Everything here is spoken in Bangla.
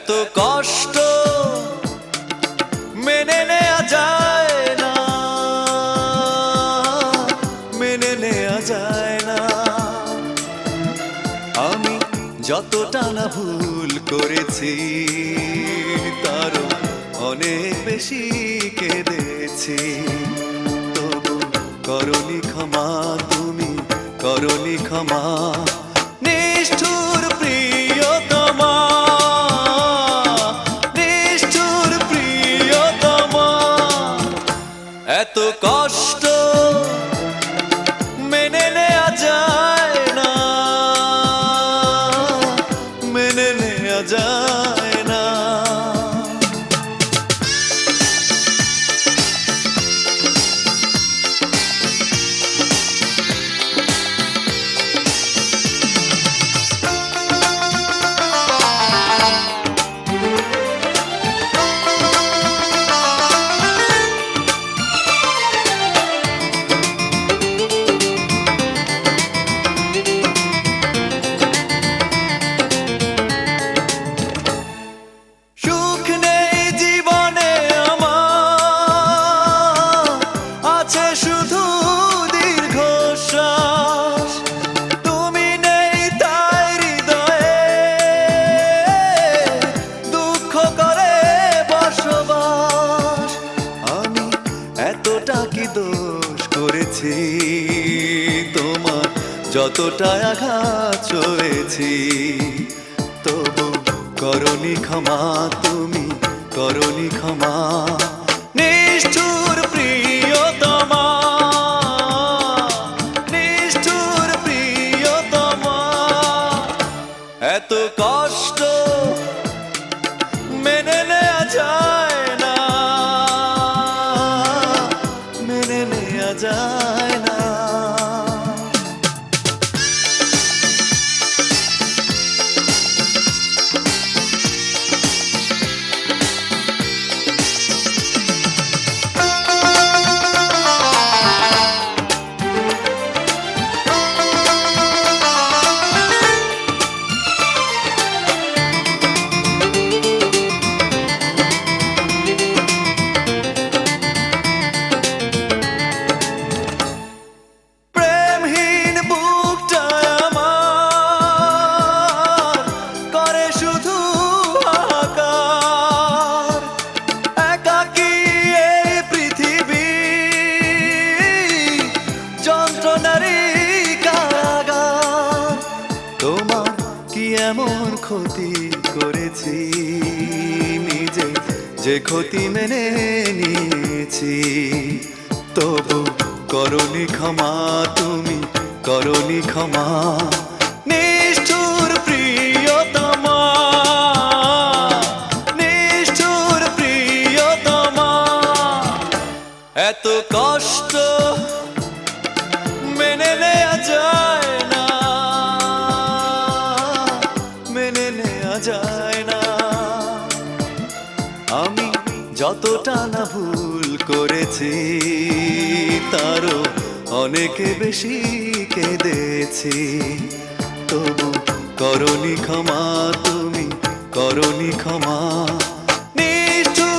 এত কষ্ট মেনে নেওয়া যায় না, মেনে নেওয়া যায় না। আমি যতটা না ভুল করেছি তারও অনেক বেশি কেঁদেছি। তবু করনি ক্ষমা, তুমি করনি ক্ষমা, নিষ্ঠুর প্রিয়তমা, নিষ্ঠুর প্রিয়তমা। এত কষ্ট মেনে নেওয়া যায় না, মেনে নেওয়া যায় না। তোমার যতটা আঘাত সয়েছি, তবু করনি ক্ষমা, তুমি করনি ক্ষমা, নিষ্ঠুর প্রিয়তমা, নিষ্ঠুর প্রিয়তমা। এত কষ্ট মেনে নেওয়া যায় না, মেনে নেওয়া যায় না। তোমার কি এমন ক্ষতি করেছি, নিজে যে ক্ষতি মেনে নিয়েছি, তবু করনি ক্ষমা, তুমি করনি ক্ষমা, নিষ্ঠুর প্রিয়তমা, নিষ্ঠুর প্রিয়তমা। এত কষ্ট মেনে নেওয়া যায় না, মেনে নেওয়া যায় না। আমি যতটা না ভুল করেছি তারও অনেক বেশি কেঁদেছি। তবু করনি ক্ষমা, তুমি করনি ক্ষমা, নিষ্ঠুর